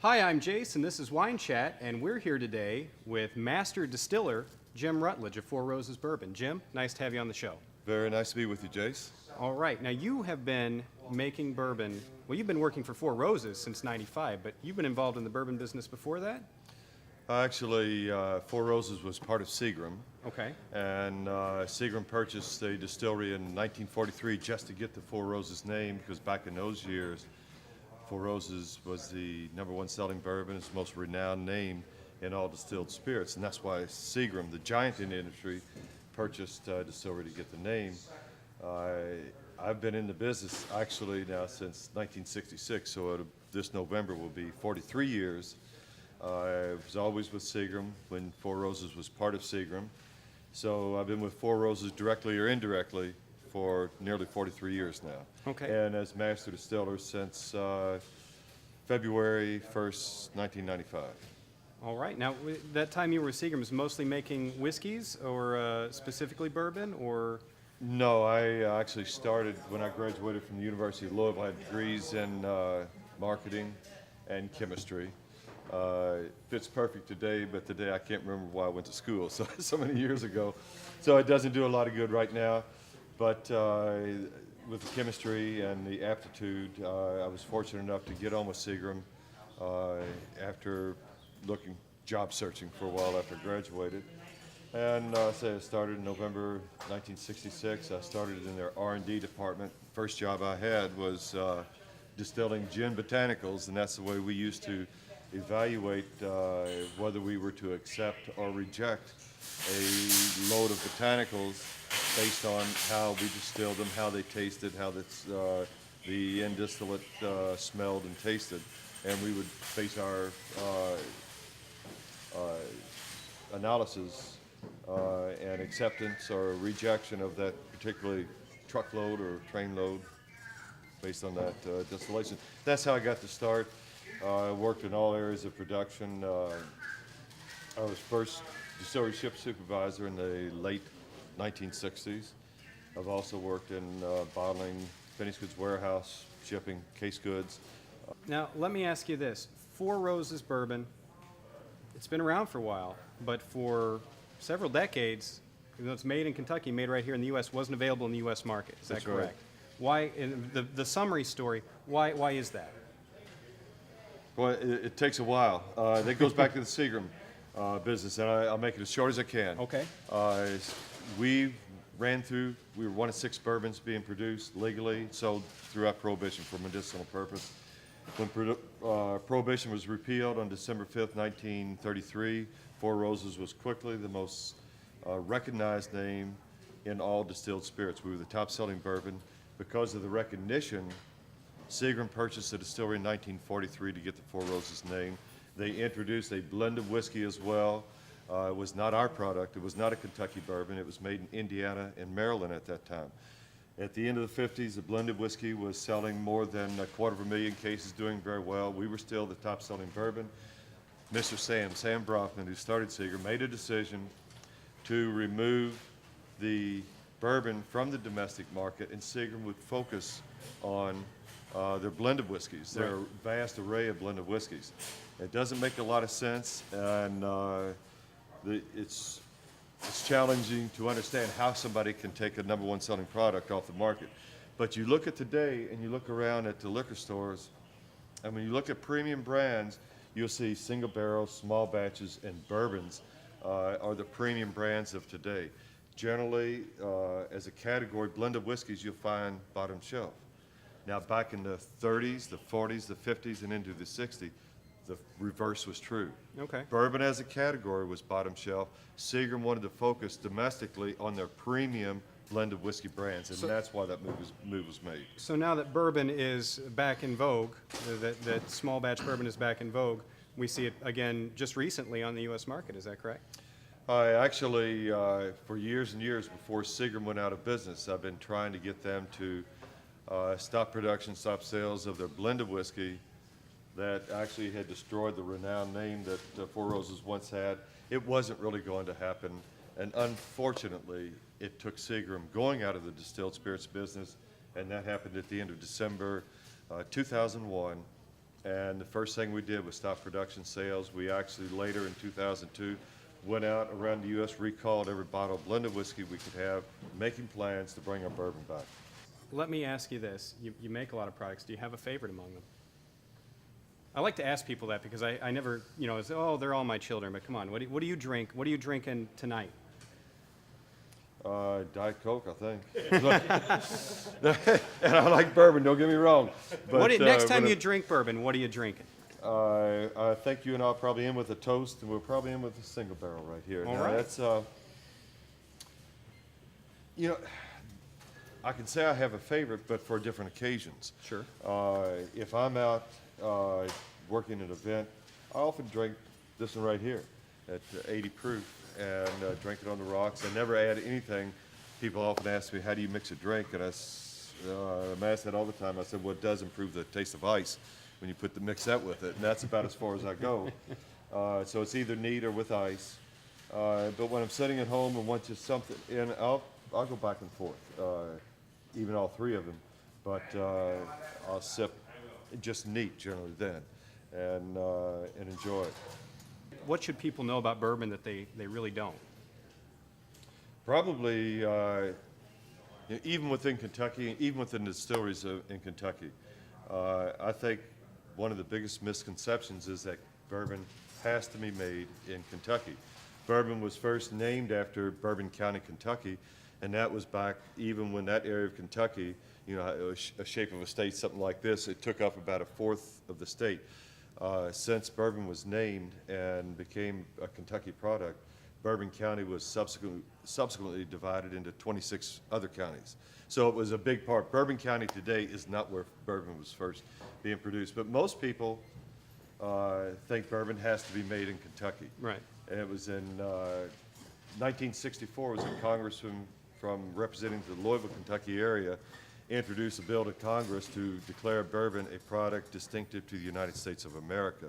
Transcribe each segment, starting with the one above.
Hi, I'm Jace, and this is Wine Chat, and we're here today with Master Distiller Jim Rutledge of Four Roses Bourbon. Jim, nice to have you on the show. Very nice to be with you, Jace. All right, now you have been making bourbon, well, you've been working for Four Roses since '95, but you've been involved in the bourbon business before that? Actually, Four Roses was part of Seagram, Okay. and Seagram purchased a distillery in 1943 just to get the Four Roses name, because back in those years, Four Roses was the #1 selling bourbon. It's the most renowned name in all distilled spirits, and that's why Seagram, the giant in the industry, purchased a distillery to get the name. I've been in the business actually now since 1966, so this November will be 43 years. I was always with Seagram when Four Roses was part of Seagram. So I've been with Four Roses directly or indirectly for nearly 43 years now. Okay. And as Master Distiller since February 1st, 1995. All right, now that time you were with Seagram was mostly making whiskeys or specifically bourbon, or? No, I actually started when I graduated from the University of Louisville. I had degrees in marketing and chemistry. Fits perfect today, but today I can't remember why I went to school, so many years ago. So it doesn't do a lot of good right now. But with the chemistry and the aptitude, I was fortunate enough to get on with Seagram after job searching for a while after I graduated. And I started in November 1966. I started in their R&D department. First job I had was distilling gin botanicals, and that's the way we used to evaluate whether we were to accept or reject a load of botanicals based on how we distilled them, how they tasted, how the end distillate smelled and tasted. And we would base our analysis and acceptance or rejection of that particularly truckload or train load based on that distillation. That's how I got to start. I worked in all areas of production. I was first distillery ship supervisor in the late 1960s. I've also worked in bottling, finished goods warehouse, shipping, case goods. Now, let me ask you this. Four Roses Bourbon, it's been around for a while, but for several decades, even though it's made in Kentucky, made right here in the U.S., wasn't available in the U.S. market. Is that That's correct? right. Why, in the summary story, why is that? Well, it takes a while. That goes back to the Seagram business, and I'll make it as short as I can. Okay. We were one of 6 bourbons being produced legally, sold throughout Prohibition for medicinal purpose. When Prohibition was repealed on December 5th, 1933, Four Roses was quickly the most recognized name in all distilled spirits. We were the top-selling bourbon. Because of the recognition, Seagram purchased a distillery in 1943 to get the Four Roses name. They introduced a blended whiskey as well. It was not our product. It was not a Kentucky bourbon. It was made in Indiana and Maryland at that time. At the end of the 50s, the blended whiskey was selling more than 250,000 cases, doing very well. We were still the top-selling bourbon. Mr. Sam Brofman, who started Seagram, made a decision to remove the bourbon from the domestic market, and Seagram would focus on their blended whiskeys, their vast array of blended whiskeys. It doesn't make a lot of sense, and it's challenging to understand how somebody can take a #1 selling product off the market. But you look at today, and you look around at the liquor stores, and when you look at premium brands, you'll see single barrels, small batches, and bourbons are the premium brands of today. Generally, as a category, blended whiskeys you'll find bottom shelf. Now, back in the 30s, the 40s, the 50s, and into the 60s, the reverse was true. Okay. Bourbon as a category was bottom shelf. Seagram wanted to focus domestically on their premium blended whiskey brands, and that's why that move was made. So now that bourbon is back in vogue, that small batch bourbon is back in vogue, we see it again just recently on the U.S. market. Is that correct? Actually, for years and years before Seagram went out of business, I've been trying to get them to stop production, stop sales of their blended whiskey that actually had destroyed the renowned name that Four Roses once had. It wasn't really going to happen, and unfortunately, it took Seagram going out of the distilled spirits business, and that happened at the end of December 2001. And the first thing we did was stop production sales. We actually later in 2002 went out around the U.S., recalled every bottle of blended whiskey we could have, making plans to bring our bourbon back. Let me ask you this. You make a lot of products. Do you have a favorite among them? I like to ask people that because I never, it's, oh, they're all my children. But come on, what do you drink? What are you drinking tonight? Diet Coke, I think. And I like bourbon, don't get me wrong. But, Next time you drink bourbon, what are you drinking? I think you and I will probably end with a toast, and we'll probably end with a single barrel right here. All Now, right. That's, I can say I have a favorite, but for different occasions. Sure. If I'm out working an event, I often drink this one right here at 80 proof and drink it on the rocks. I never add anything. People often ask me, how do you mix a drink? And I'm asked that all the time. I said, well, it does improve the taste of ice when you mix that with it. And that's about as far as I go. So it's either neat or with ice. But when I'm sitting at home and want just something, and I'll go back and forth, even all three of them. But I'll sip just neat generally then and enjoy it. What should people know about bourbon that they really don't? Probably, even within Kentucky, even within the distilleries in Kentucky, I think one of the biggest misconceptions is that bourbon has to be made in Kentucky. Bourbon was first named after Bourbon County, Kentucky, and that was back even when that area of Kentucky, a shape of a state, something like this, it took up about a fourth of the state. Since bourbon was named and became a Kentucky product, Bourbon County was subsequently divided into 26 other counties. So it was a big part. Bourbon County today is not where bourbon was first being produced, but most people think bourbon has to be made in Kentucky. Right. And it was in 1964, it was a congressman from representing the Louisville, Kentucky area introduced a bill to Congress to declare bourbon a product distinctive to the United States of America.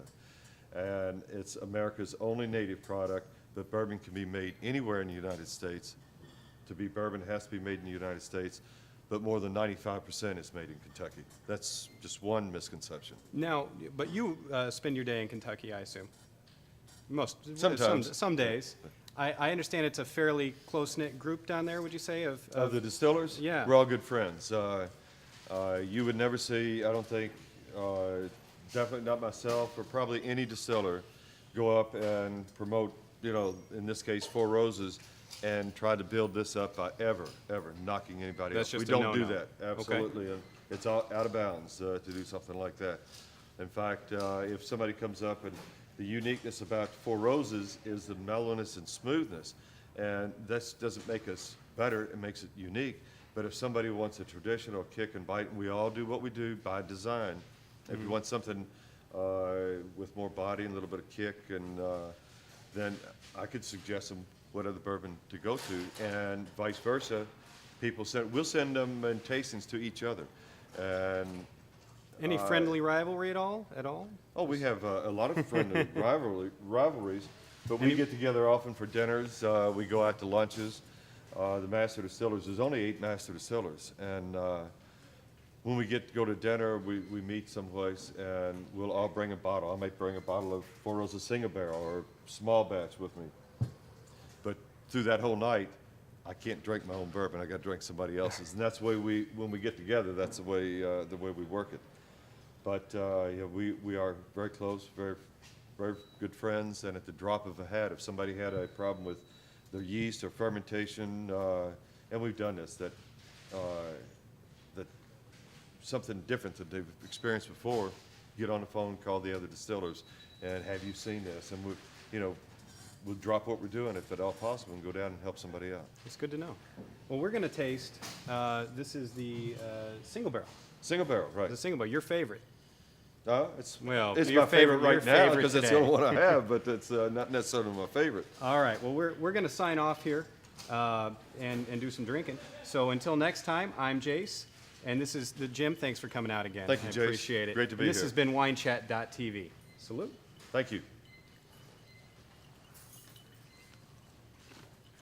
And it's America's only native product, but bourbon can be made anywhere in the United States. To be bourbon, it has to be made in the United States, but more than 95% is made in Kentucky. That's just one misconception. Now, but you spend your day in Kentucky, I assume. Sometimes. Some days. I understand it's a fairly close-knit group down there, would you say? Of the distillers? Yeah. We're all good friends. You would never see, I don't think, definitely not myself or probably any distiller go up and promote, in this case, Four Roses, and try to build this up by ever knocking anybody That's else. just We a don't do no-no. that, absolutely. And it's out of bounds to do something like that. In fact, if somebody comes up and the uniqueness about Four Roses is the mellowness and smoothness. And this doesn't make us better, it makes it unique. But if somebody wants a traditional kick and bite, and we all do what we do by design. If you want something with more body and a little bit of kick, and then I could suggest them what other bourbon to go to, and vice versa. We'll send them in tastings to each other. And Any friendly rivalry at all? oh, we have a lot of friendly rivalries, but we get together often for dinners. We go out to lunches. The Master Distillers, there's only 8 Master Distillers, and when we get to go to dinner, we meet someplace, and we'll all bring a bottle. I might bring a bottle of Four Roses single barrel or small batch with me. But through that whole night, I can't drink my own bourbon. I got to drink somebody else's, and that's the way when we get together, that's the way we work it. But we are very close, very good friends, and at the drop of a hat, if somebody had a problem with their yeast or fermentation, and we've done this, that something different that they've experienced before, get on the phone, call the other distillers, and have you seen this? And we'll drop what we're doing if at all possible and go down and help somebody out. It's good to know. Well, we're going to taste, this is the single barrel. Single barrel, right. The single barrel, your favorite. It's your my favorite right your now favorite because it's the only one I have, but it's not necessarily my favorite. All right, well, we're going to sign off here and do some drinking. So until next time, I'm Jace, and this is Jim. Thanks for coming out again. Thank you, I Jace. appreciate it. Great to be And this here. has been WineChat.tv. Salute. Thank you.